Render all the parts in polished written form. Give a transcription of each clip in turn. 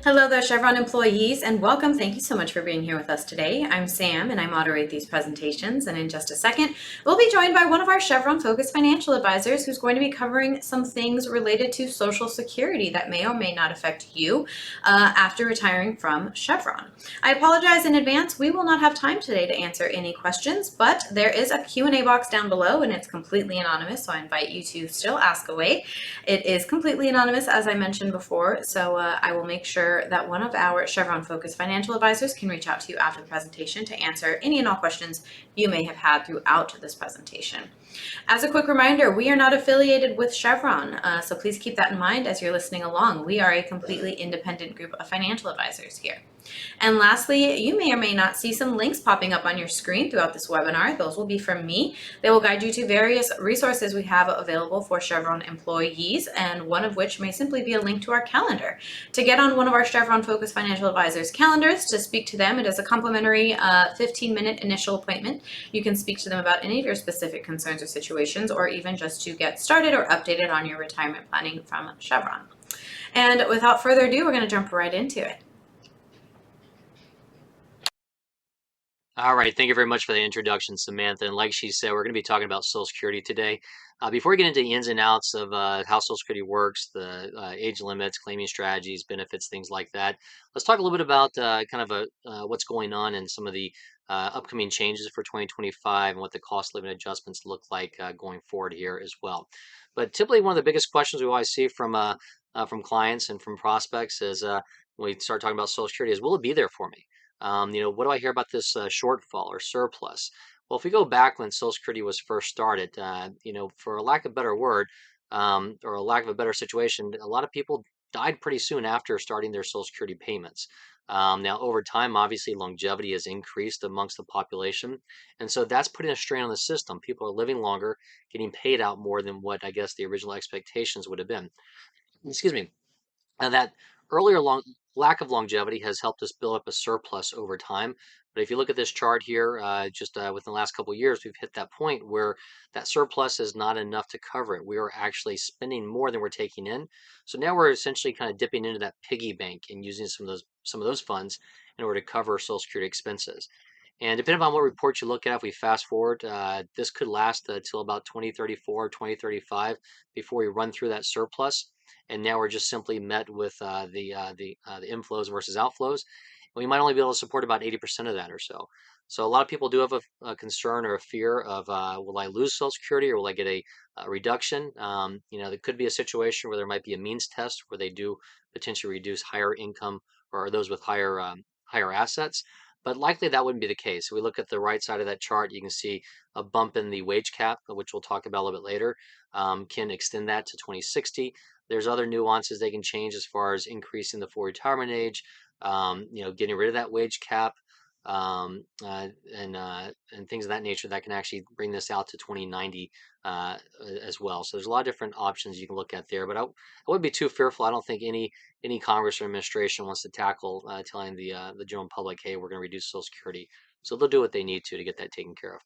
Hello there, Chevron employees, and welcome. Thank you so much for being here with us today. I'm Sam, and I moderate these presentations. And in just a second, we'll be joined by one of our Chevron-focused financial advisors who's going to be covering some things related to Social Security that may or may not affect you after retiring from Chevron. I apologize in advance. We will not have time today to answer any questions, but there is a Q&A box down below, and it's completely anonymous, so I invite you to still ask away. It is completely anonymous, as I mentioned before, so I will make sure that one of our Chevron-focused financial advisors can reach out to you after the presentation to answer any and all questions you may have had throughout this presentation. As a quick reminder, we are not affiliated with Chevron, so please keep that in mind as you're listening along. We are a completely independent group of financial advisors here. And lastly, you may or may not see some links popping up on your screen throughout this webinar. Those will be from me. They will guide you to various resources we have available for Chevron employees, and one of which may simply be a link to our calendar. To get on one of our Chevron-focused financial advisors' calendars to speak to them, it is a complimentary 15-minute initial appointment. You can speak to them about any of your specific concerns or situations, or even just to get started or updated on your retirement planning from Chevron. And without further ado, we're going to jump right into it. All right, thank you very much for the introduction, Samantha. And like she said, we're going to be talking about Social Security today. Before we get into the ins and outs of how Social Security works, the age limits, claiming strategies, benefits, things like that, let's talk a little bit about what's going on and some of the upcoming changes for 2025 and what the cost living adjustments look like going forward here as well. But typically, one of the biggest questions we always see from clients and from prospects is when we start talking about Social Security is, will it be there for me? What do I hear about this shortfall or surplus? Well, if we go back when Social Security was first started, for a lack of a better word, or a lack of a better situation, a lot of people died pretty soon after starting their Social Security payments. Now, over time, obviously, longevity has increased amongst the population, and so that's putting a strain on the system. People are living longer, getting paid out more than what I guess the original expectations would have been. Excuse me. And that earlier lack of longevity has helped us build up a surplus over time. But if you look at this chart here, within the last couple of years, we've hit that point where that surplus is not enough to cover it. We are actually spending more than we're taking in. So now we're essentially kind of dipping into that piggy bank and using some of those funds in order to cover Social Security expenses. And depending on what report you look at, if we fast forward, this could last until about 2034, 2035 before we run through that surplus. And now we're just simply met with the inflows versus outflows. And we might only be able to support about 80% of that or so. So a lot of people do have a concern or a fear of, will I lose Social Security or will I get a reduction? There could be a situation where there might be a means test where they do potentially reduce higher income or those with higher assets. But likely that wouldn't be the case. If we look at the right side of that chart, you can see a bump in the wage cap, which we'll talk about a little bit later, can extend that to 2060. There's other nuances they can change as far as increasing the full retirement age, getting rid of that wage cap, and things of that nature that can actually bring this out to 2090 as well. So there's a lot of different options you can look at there, but I wouldn't be too fearful. I don't think any Congress or administration wants to tackle telling the general public, hey, we're going to reduce Social Security. So they'll do what they need to get that taken care of.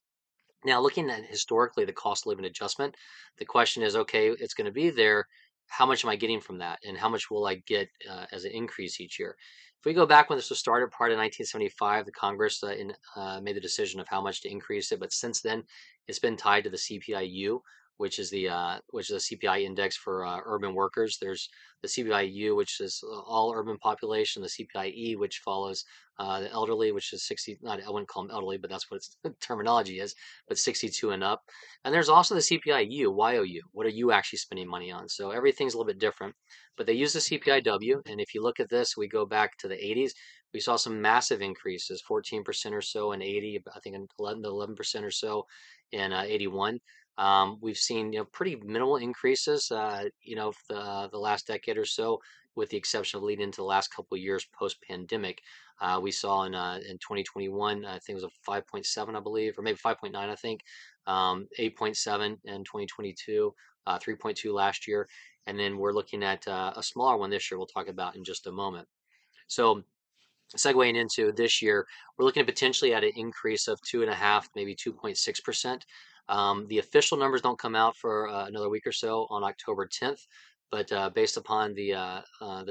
Now, looking at historically the cost of living adjustment, the question is, okay, it's going to be there. How much am I getting from that? And how much will I get as an increase each year? If we go back when this was started, part of 1975, the Congress made the decision of how much to increase it. But since then, it's been tied to the CPI-U, which is the CPI index for urban workers. There's the CPI-U, which is all urban population, the CPI-E, which follows the elderly, which is 60, not, I wouldn't call them elderly, but that's what its terminology is, but 62 and up. And there's also the CPI-U, YOU. What are you actually spending money on? So everything's a little bit different, but they use the CPI-W. And if you look at this, we go back to the 80s, we saw some massive increases, 14% or so in 80, I think 11% or so in 81. We've seen pretty minimal increases, the last decade or so, with the exception of leading into the last couple of years post-pandemic. We saw in 2021, I think it was a 5.7, I believe, or maybe 5.9, I think, 8.7 in 2022, 3.2 last year, and then we're looking at a smaller one this year we'll talk about in just a moment. So segueing into this year, we're looking at potentially at an increase of 2.5, maybe 2.6%. The official numbers don't come out for another week or so on October 10th, but based upon the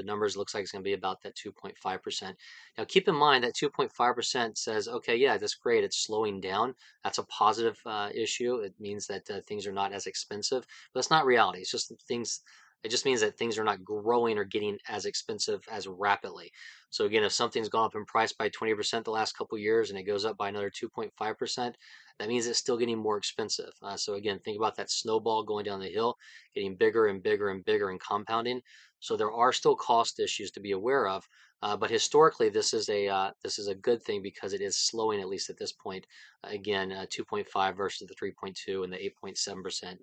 numbers, it looks like it's going to be about that 2.5%. Now, keep in mind that 2.5% says, okay, yeah, that's great. It's slowing down. That's a positive issue. It means that things are not as expensive, but that's not reality. It's just things. It just means that things are not growing or getting as expensive as rapidly. So again, if something's gone up in price by 20% the last couple of years and it goes up by another 2.5%, that means it's still getting more expensive. So again, think about that snowball going down the hill, getting bigger and bigger and bigger and compounding. So there are still cost issues to be aware of, but historically this is a good thing because it is slowing at least at this point. Again, 2.5 versus the 3.2 and the 8.7%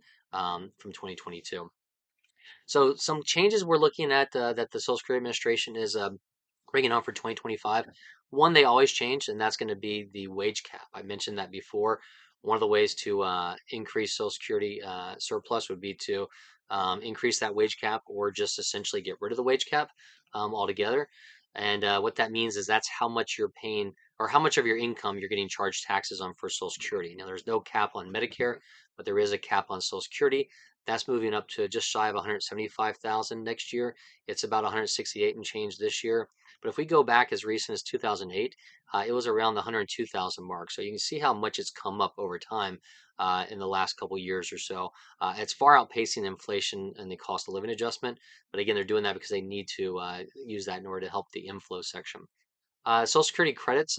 from 2022. So some changes we're looking at that the Social Security Administration is bringing on for 2025. One, they always change, and that's going to be the wage cap. I mentioned that before. One of the ways to increase Social Security surplus would be to increase that wage cap or just essentially get rid of the wage cap altogether. And what that means is that's how much you're paying or how much of your income you're getting charged taxes on for Social Security. Now, there's no cap on Medicare, but there is a cap on Social Security. That's moving up to just shy of 175,000 next year. It's about 168 and change this year. But if we go back as recent as 2008, it was around the 102,000 mark. So you can see how much it's come up over time in the last couple years or so. It's far outpacing inflation and the cost of living adjustment. But again, they're doing that because they need to use that in order to help the inflow section. Social Security credits,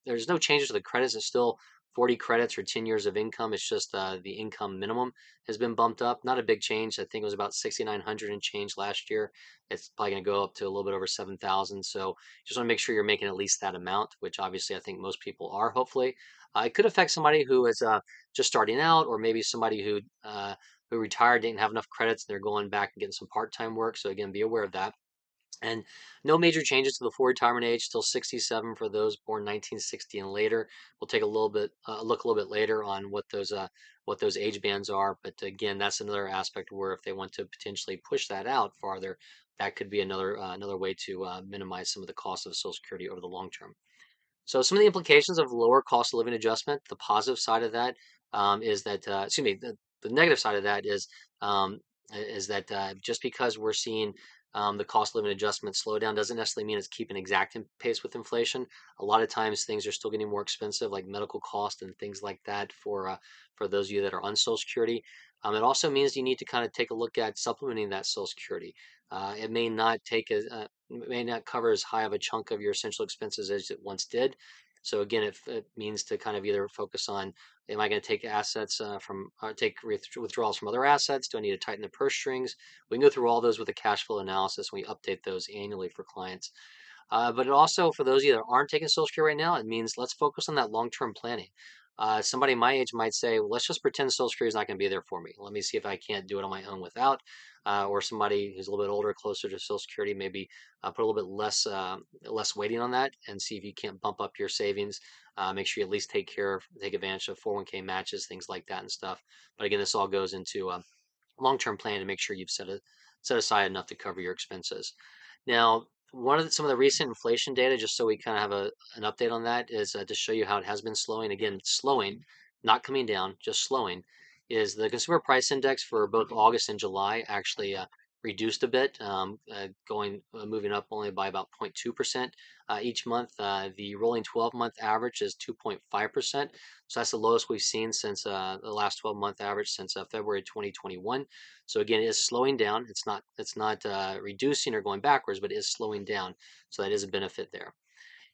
there's no changes to the credits. It's still 40 credits or 10 years of income. It's just the income minimum has been bumped up. Not a big change. I think it was about 6,900 and change last year. It's probably going to go up to a little bit over 7,000. So just want to make sure you're making at least that amount, which obviously I think most people are, hopefully. It could affect somebody who is just starting out, or maybe somebody who retired, didn't have enough credits, and they're going back and getting some part-time work. So again, be aware of that. And no major changes to the full retirement age, still 67 for those born 1960 and later. We'll take a little bit look a little bit later on what those age bands are. But again, that's another aspect where if they want to potentially push that out farther, that could be another way to minimize some of the cost of Social Security over the long term. So some of the implications of lower cost of living adjustment, the positive side of that is that, excuse me, the negative side of that um, is that just because we're seeing the cost of living adjustment slow down doesn't necessarily mean it's keeping exact pace with inflation. A lot of times things are still getting more expensive, like medical cost and things like that for those of you that are on Social Security. It also means you need to kind of take a look at supplementing that Social Security. It may not take may not cover as high of a chunk of your essential expenses as it once did. So again, it means to kind of either focus on, am I going to take assets take withdrawals from other assets? Do I need to tighten the purse strings? We can go through all those with a cash flow analysis. We update those annually for clients. But it also, for those of you that aren't taking Social Security right now, it means let's focus on that long-term planning. Somebody my age might say, well, let's just pretend Social Security is not going to be there for me. Let me see if I can't do it on my own without. Or somebody who's a little bit older, closer to Social Security, maybe put a little bit less weighting on that and see if you can't bump up your savings. Make sure you at least take advantage of 401k matches, things like that and stuff. But again, this all goes into long-term plan to make sure you've set aside enough to cover your expenses. Now, some of the recent inflation data, just so we kind of have an update on that, is to show you how it has been slowing. Again, slowing, not coming down, just slowing. Is the consumer price index for both August and July actually reduced a bit, moving up only by about 0.2% each month. The rolling 12-month average is 2.5%. So that's the lowest we've seen since the last 12-month average since February 2021. So again, it is slowing down. It's not reducing or going backwards, but it is slowing down. So that is a benefit there.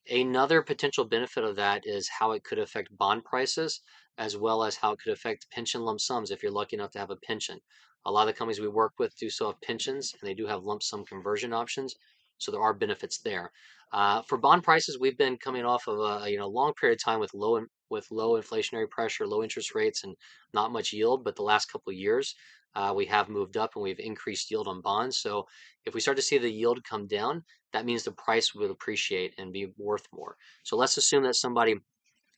Another potential benefit of that is how it could affect bond prices, as well as how it could affect pension lump sums if you're lucky enough to have a pension. A lot of the companies we work with do still have pensions, and they do have lump sum conversion options, so there are benefits there. For bond prices, we've been coming off of a long period of time with low inflationary pressure, low interest rates, and not much yield. But the last couple of years, we have moved up and we've increased yield on bonds. So if we start to see the yield come down, that means the price will appreciate and be worth more. So let's assume that somebody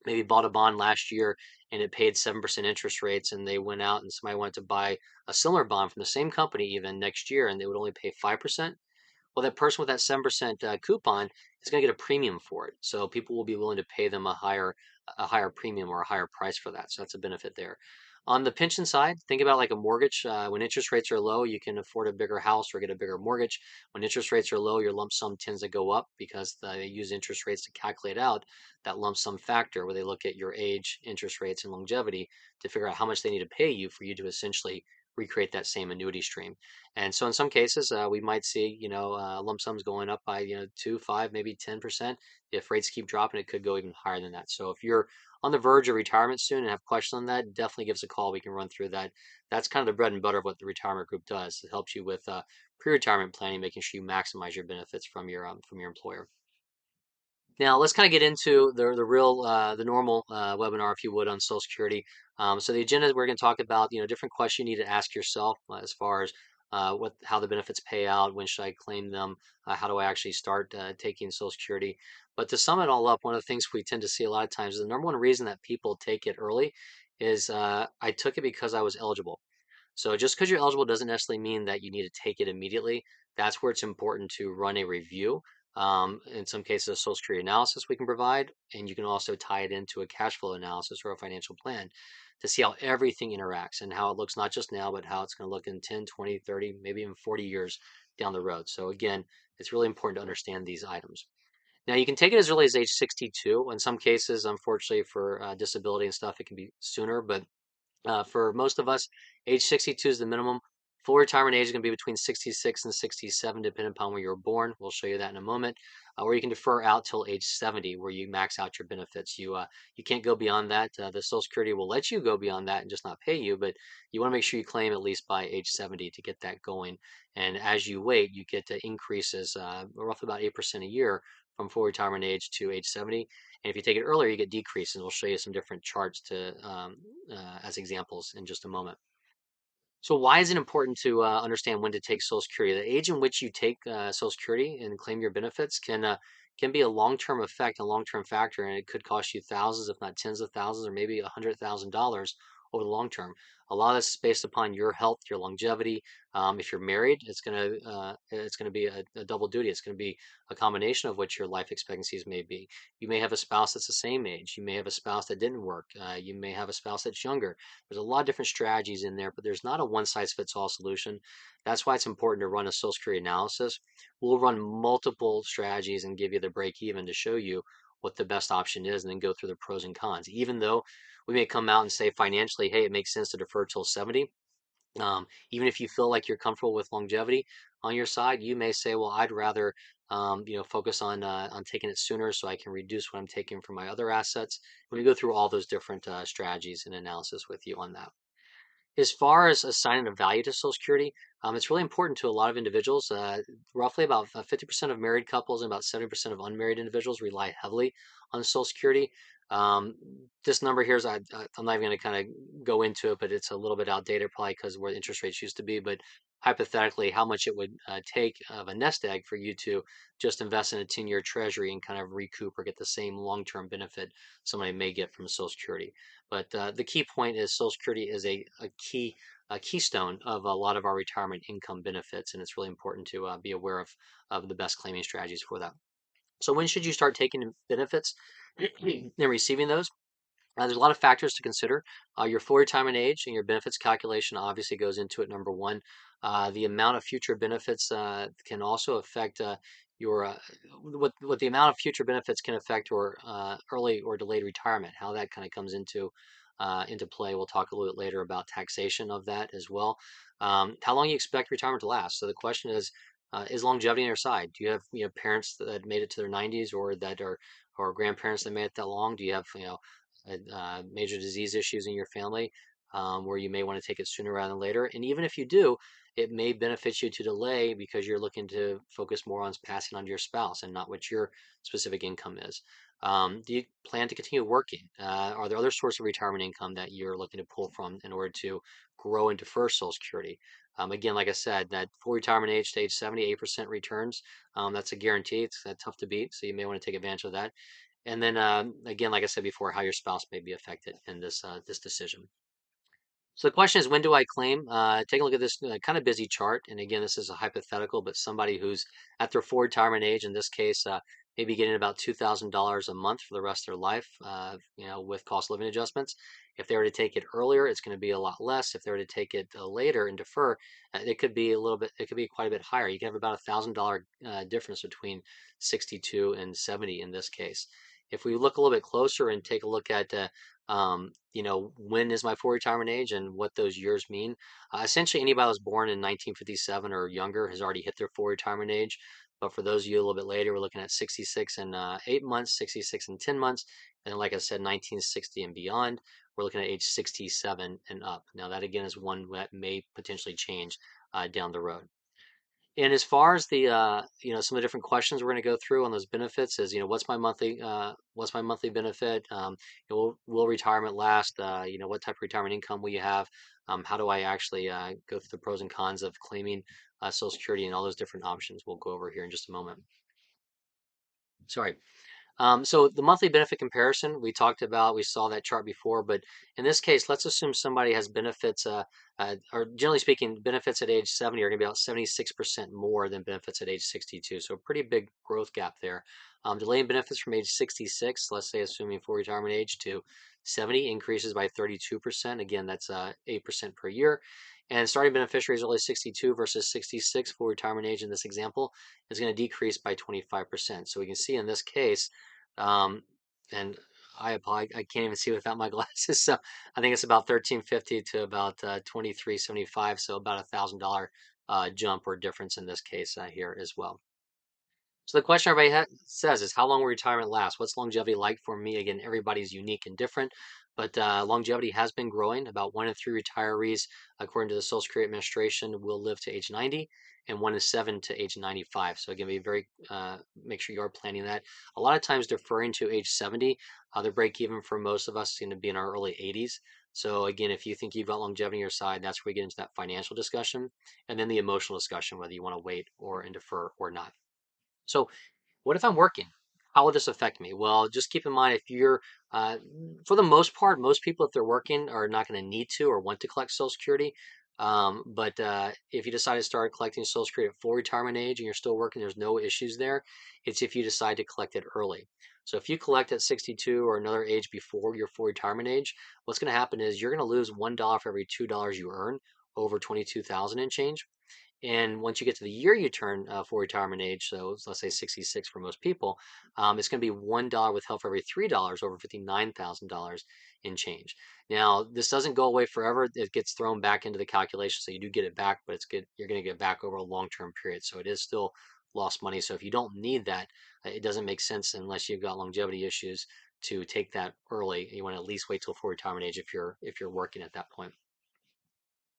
maybe bought a bond last year and it paid 7% interest rates, and they went out and somebody wanted to buy a similar bond from the same company even next year and they would only pay 5%. Well, that person with that 7% coupon is going to get a premium for it. So people will be willing to pay them a higher premium or a higher price for that. So that's a benefit there. On the pension side, think about like a mortgage. When interest rates are low, you can afford a bigger house or get a bigger mortgage. When interest rates are low, your lump sum tends to go up because they use interest rates to calculate out that lump sum factor where they look at your age, interest rates, and longevity to figure out how much they need to pay you for you to essentially recreate that same annuity stream. And so in some cases, we might see, lump sums going up by, 2, 5, maybe 10%. If rates keep dropping, it could go even higher than that. So if you're on the verge of retirement soon and have questions on that, definitely give us a call. We can run through that. That's kind of the bread and butter of what the retirement group does. It helps you with pre-retirement planning, making sure you maximize your benefits from your employer. Now let's kind of get into the real the normal webinar, if you would, on Social Security. So the agenda, we're going to talk about different questions you need to ask yourself as far as how the benefits pay out, when should I claim them, how do I actually start taking Social Security. But to sum it all up, one of the things we tend to see a lot of times is the number one reason that people take it early is I took it because I was eligible. So just because you're eligible doesn't necessarily mean that you need to take it immediately. That's where it's important to run a review. In some cases, a Social Security analysis we can provide, and you can also tie it into a cash flow analysis or a financial plan to see how everything interacts and how it looks not just now, but how it's going to look in 10, 20, 30, maybe even 40 years down the road. So again, it's really important to understand these items. Now, you can take it as early as age 62. In some cases, unfortunately, for disability and stuff, it can be sooner, but for most of us, age 62 is the minimum. Full retirement age is going to be between 66 and 67, depending upon where you were born. We'll show you that in a moment. Or you can defer out till age 70, where you max out your benefits. You can't go beyond that. The Social Security will let you go beyond that and just not pay you, but you want to make sure you claim at least by age 70 to get that going. And as you wait, you get increases, roughly about 8% a year from full retirement age to age 70. And if you take it earlier, you get decreases. We'll show you some different charts as examples in just a moment. So why is it important to understand when to take Social Security? The age in which you take Social Security and claim your benefits can be a long-term effect, a long-term factor, and it could cost you thousands, if not tens of thousands, or maybe $100,000 over the long term. A lot of this is based upon your health, your longevity. If you're married, it's gonna be a double duty. It's gonna be a combination of what your life expectancies may be. You may have a spouse that's the same age. You may have a spouse that didn't work. You may have a spouse that's younger. There's a lot of different strategies in there, but there's not a one size fits all solution. That's why it's important to run a Social Security analysis. We'll run multiple strategies and give you the break even to show you what the best option is and then go through the pros and cons. Even though we may come out and say financially, hey, it makes sense to defer till 70. Even if you feel like you're comfortable with longevity on your side, you may say, well, I'd rather focus on taking it sooner so I can reduce what I'm taking from my other assets. We go through all those different strategies and analysis with you on that. As far as assigning a value to Social Security, it's really important to a lot of individuals. Roughly about 50% of married couples and about 70% of unmarried individuals rely heavily on Social Security. Um, this number here is, I'm not even going to kind of go into it, but it's a little bit outdated probably because where interest rates used to be. But hypothetically, how much it would take of a nest egg for you to just invest in a 10-year treasury and kind of recoup or get the same long-term benefit somebody may get from Social Security. But the key point is Social Security is a keystone of a lot of our retirement income benefits, and it's really important to be aware of the best claiming strategies for that. So when should you start taking benefits and receiving those? There's a lot of factors to consider. Your full retirement age and your benefits calculation obviously goes into it, number one. The amount of future benefits can also affect your what the amount of future benefits can affect your early or delayed retirement. How that kind of comes into play. We'll talk a little bit later about taxation of that as well. How long you expect retirement to last? So the question is longevity on your side? Do you have parents that made it to their 90s or that are or grandparents that made it that long? Do you have major disease issues in your family where you may want to take it sooner rather than later? And even if you do, it may benefit you to delay because you're looking to focus more on passing on to your spouse and not what your specific income is. Do you plan to continue working? Are there other sources of retirement income that you're looking to pull from in order to grow and defer Social Security? Again, like I said, that full retirement age to age 78% returns, that's a guarantee. It's tough to beat, so you may want to take advantage of that. And then again, like I said before, how your spouse may be affected in this decision. So the question is, when do I claim? Take a look at this kind of busy chart. And again, this is a hypothetical, but somebody who's at their full retirement age, in this case, maybe getting about $2,000 a month for the rest of their life, with cost of living adjustments. If they were to take it earlier, it's going to be a lot less. If they were to take it later and defer, it could be a little bit, it could be quite a bit higher. You can have about $1,000 difference between 62 and 70 in this case. If we look a little bit closer and take a look at when is my full retirement age and what those years mean. Essentially, anybody that was born in 1957 or younger has already hit their full retirement age. But for those of you a little bit later, we're looking at 66 and 8 months, 66 and 10 months. And then, like I said, 1960 and beyond, we're looking at age 67 and up. Now, that again is one that may potentially change down the road. And as far as the some of the different questions we're going to go through on those benefits is, what's my monthly benefit? Will retirement last? What type of retirement income will you have? How do I actually go through the pros and cons of claiming Social Security and all those different options? We'll go over here in just a moment. Sorry. So the monthly benefit comparison we talked about, we saw that chart before, but in this case, let's assume somebody has benefits, or generally speaking, benefits at age 70 are going to be about 76% more than benefits at age 62. So a pretty big growth gap there. Delaying benefits from age 66, let's say assuming full retirement age, to 70 increases by 32%. Again, that's 8% per year. And starting beneficiaries early 62 versus 66 full retirement age in this example is going to decrease by 25%. So we can see in this case, um, and I can't even see without my glasses. So I think it's about 1350 to about 2375. So about $1,000 jump or difference in this case here as well. So the question everybody says is, how long will retirement last? What's longevity like for me? Again, everybody's unique and different, but longevity has been growing. About 1 in 3 retirees, according to the Social Security Administration, will live to age 90, and 1 in 7 to age 95. So again, make sure you are planning that. A lot of times deferring to age 70, the break even for most of us is going to be in our early 80s. So again, if you think you've got longevity on your side, that's where we get into that financial discussion, and then the emotional discussion, whether you want to wait or and defer or not. So what if I'm working? How will this affect me? Well, just keep in mind if you're, uh, for the most part, most people, if they're working, are not going to need to or want to collect Social Security. But if you decide to start collecting Social Security at full retirement age and you're still working, there's no issues there. It's if you decide to collect it early. So if you collect at 62 or another age before your full retirement age, what's going to happen is you're going to lose $1 for every $2 you earn over 22,000 and change. And once you get to the year you turn for retirement age, so let's say 66 for most people, it's going to be $1 withheld for every $3 over $59,000 in change. Now, this doesn't go away forever. It gets thrown back into the calculation, so you do get it back, but it's good. You're going to get back over a long-term period, so it is still lost money. So if you don't need that, it doesn't make sense unless you've got longevity issues to take that early. You want to at least wait till full retirement age if you're working at that point.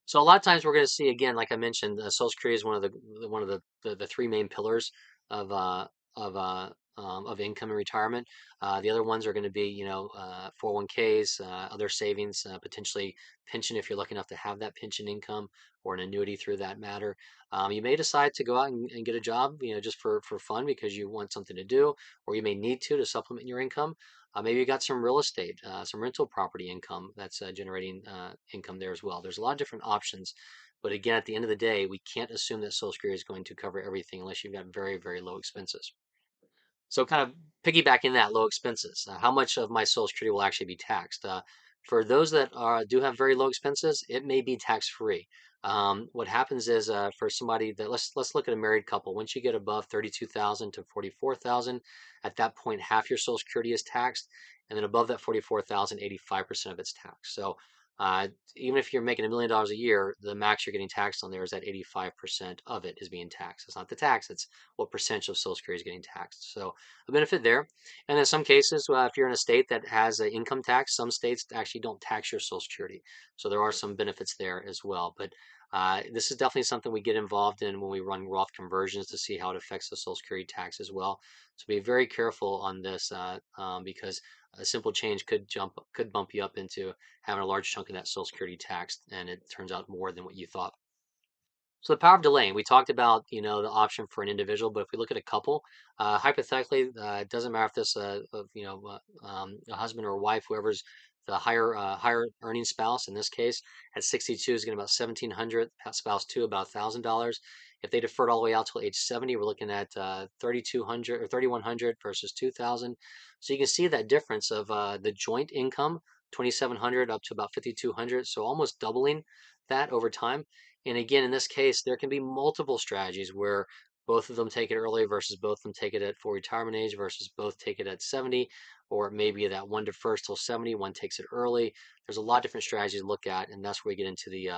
So a lot of times we're going to see again, like I mentioned, Social Security is one of the three main pillars of of income and retirement. The other ones are going to be 401ks, other savings, potentially pension if you're lucky enough to have that pension income or an annuity through that matter. You may decide to go out and get a job, just for fun because you want something to do, or you may need to supplement your income. Maybe you got some real estate, some rental property income that's generating income there as well. There's a lot of different options, but again, at the end of the day, we can't assume that Social Security is going to cover everything unless you've got very, very low expenses. So kind of piggybacking that low expenses, how much of my Social Security will actually be taxed? For those that do have very low expenses, it may be tax free. What happens is for somebody that let's look at a married couple. Once you get above 32,000 to 44,000, at that point half your Social Security is taxed, and then above that 44,000, 85% of it's taxed. So even if you're making $1 million a year, the max you're getting taxed on there is that 85% of it is being taxed. It's not the tax; it's what percentage of Social Security is getting taxed. So a benefit there. And in some cases, if you're in a state that has an income tax, some states actually don't tax your Social Security. So there are some benefits there as well. But this is definitely something we get involved in when we run Roth conversions to see how it affects the Social Security tax as well. So be very careful on this because a simple change could bump you up into having a large chunk of that Social Security taxed, and it turns out more than what you thought. So the power of delaying, we talked about, the option for an individual, but if we look at a couple, hypothetically, it doesn't matter if this, a husband or a wife, whoever's the higher earning spouse in this case, at 62 is getting about 1,700, spouse two about $1,000. If they deferred all the way out till age 70, we're looking at 3,200 or 3,100 versus 2,000. So you can see that difference of the joint income, 2,700 up to about 5,200, so almost doubling that over time. And again, in this case, there can be multiple strategies where both of them take it early versus both of them take it at full retirement age versus both take it at 70, or maybe that one defers till 70, one takes it early. There's a lot of different strategies to look at, and that's where we get into the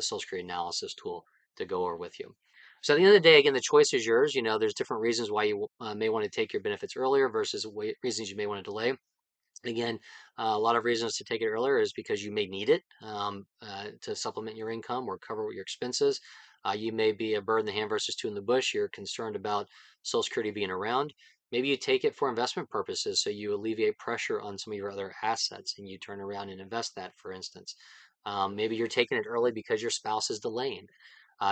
Social Security analysis tool to go over with you. So at the end of the day, again, the choice is yours. There's different reasons why you may want to take your benefits earlier versus reasons you may want to delay. Again, a lot of reasons to take it earlier is because you may need it to supplement your income or cover your expenses. You may be a bird in the hand versus two in the bush. You're concerned about Social Security being around. Maybe you take it for investment purposes, so you alleviate pressure on some of your other assets and you turn around and invest that, for instance. Maybe you're taking it early because your spouse is delaying.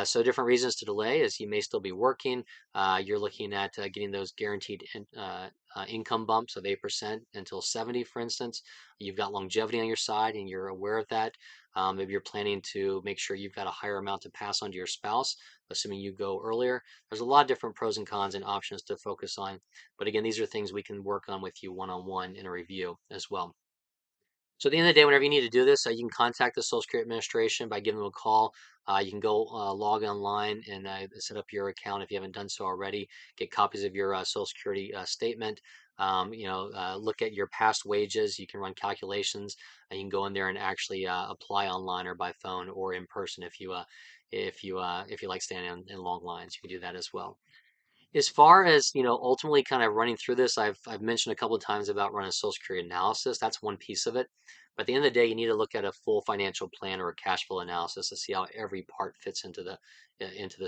So different reasons to delay is you may still be working. You're looking at getting those guaranteed income bumps of 8% until 70, for instance. You've got longevity on your side and you're aware of that. Maybe you're planning to make sure you've got a higher amount to pass on to your spouse, assuming you go earlier. There's a lot of different pros and cons and options to focus on. But again, these are things we can work on with you one-on-one in a review as well. So at the end of the day, whenever you need to do this, you can contact the Social Security Administration by giving them a call. You can go log online and set up your account if you haven't done so already. Get copies of your Social Security statement. Look at your past wages. You can run calculations. And you can go in there and actually apply online or by phone or in person if you like standing in long lines. You can do that as well. As far as, ultimately kind of running through this, I've mentioned a couple of times about running a Social Security analysis. That's one piece of it. But at the end of the day, you need to look at a full financial plan or a cash flow analysis to see how every part fits into the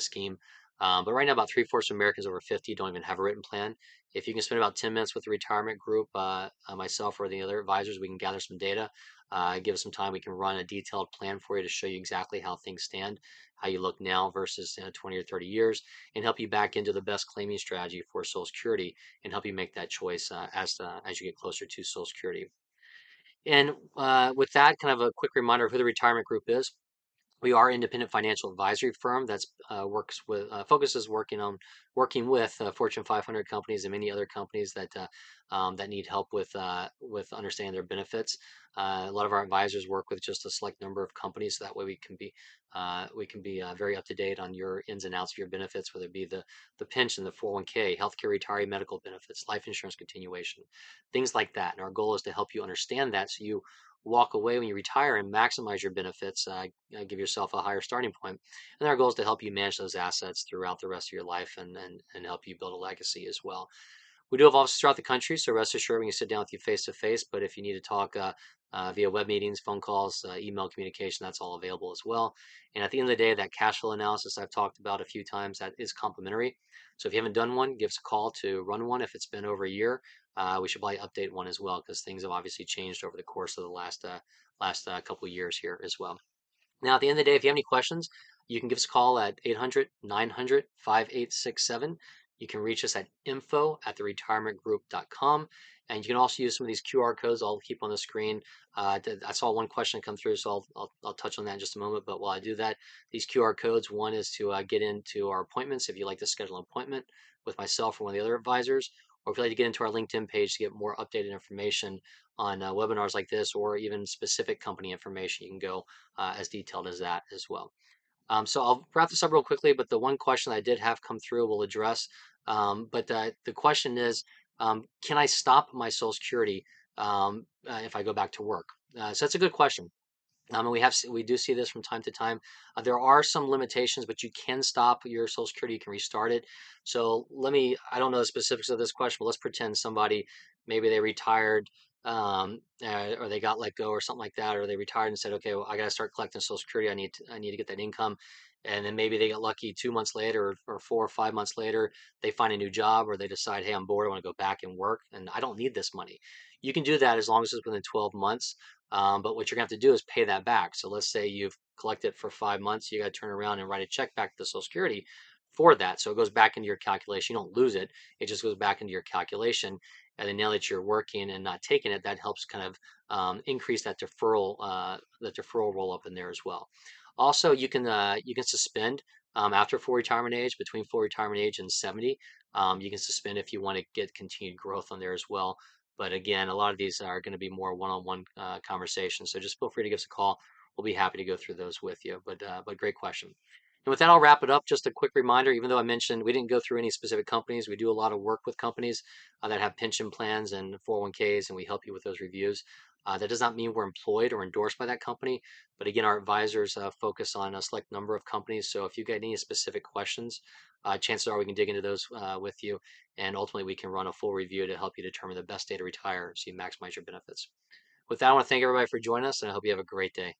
scheme. But right now, about three-fourths of Americans over 50 don't even have a written plan. If you can spend about 10 minutes with the retirement group, myself or the other advisors, we can gather some data, give us some time. We can run a detailed plan for you to show you exactly how things stand, how you look now versus 20 or 30 years, and help you back into the best claiming strategy for Social Security and help you make that choice as you get closer to Social Security. And with that, kind of a quick reminder of who the retirement group is. We are an independent financial advisory firm that's focuses working with Fortune 500 companies and many other companies that need help with understanding their benefits. A lot of our advisors work with just a select number of companies, so that way we can be very up to date on your ins and outs of your benefits, whether it be the pension, the 401k, healthcare, retiree medical benefits, life insurance continuation, things like that. And our goal is to help you understand that, so you walk away when you retire and maximize your benefits, give yourself a higher starting point. And our goal is to help you manage those assets throughout the rest of your life and help you build a legacy as well. We do have offices throughout the country, so rest assured we can sit down with you face to face. But if you need to talk via web meetings, phone calls, email communication, that's all available as well. And at the end of the day, that cash flow analysis I've talked about a few times, that is complimentary. So if you haven't done one, give us a call to run one. If it's been over a year, we should probably update one as well, because things have obviously changed over the course of the last couple of years here as well. Now, at the end of the day, if you have any questions, you can give us a call at 800-900-5867. You can reach us at info@theretirementgroup.com. And you can also use some of these QR codes I'll keep on the screen. I saw one question come through, so I'll touch on that in just a moment. But while I do that, these QR codes, one is to get into our appointments if you'd like to schedule an appointment with myself or one of the other advisors, or if you'd like to get into our LinkedIn page to get more updated information on webinars like this, or even specific company information, you can go as detailed as that as well. So I'll wrap this up real quickly, but the one question I did have come through we'll address. But the question is, can I stop my Social Security if I go back to work? So that's a good question. And we do see this from time to time. There are some limitations, but you can stop your Social Security. You can restart it. So I don't know the specifics of this question, but let's pretend somebody, maybe they retired, or they got let go or something like that, or they retired and said, okay, well, I got to start collecting Social Security. I need to get that income. And then maybe they get lucky 2 months later, or 4 or 5 months later, they find a new job, or they decide, hey, I'm bored, I want to go back and work, and I don't need this money. You can do that as long as it's within 12 months. But what you're gonna have to do is pay that back. So let's say you've collect it for 5 months, you got to turn around and write a check back to Social Security for that. So it goes back into your calculation. You don't lose it. It just goes back into your calculation. And then now that you're working and not taking it, that helps kind of increase that deferral roll up in there as well. Also, you can suspend after full retirement age, between full retirement age and 70. You can suspend if you want to get continued growth on there as well. But again, a lot of these are going to be more one-on-one conversations. So just feel free to give us a call. We'll be happy to go through those with you. But great question. And with that, I'll wrap it up. Just a quick reminder, even though I mentioned we didn't go through any specific companies, we do a lot of work with companies that have pension plans and 401ks, and we help you with those reviews. That does not mean we're employed or endorsed by that company, but again, our advisors focus on a select number of companies. So if you get any specific questions, chances are we can dig into those with you, and ultimately we can run a full review to help you determine the best day to retire so you maximize your benefits. With that, I want to thank everybody for joining us, and I hope you have a great day.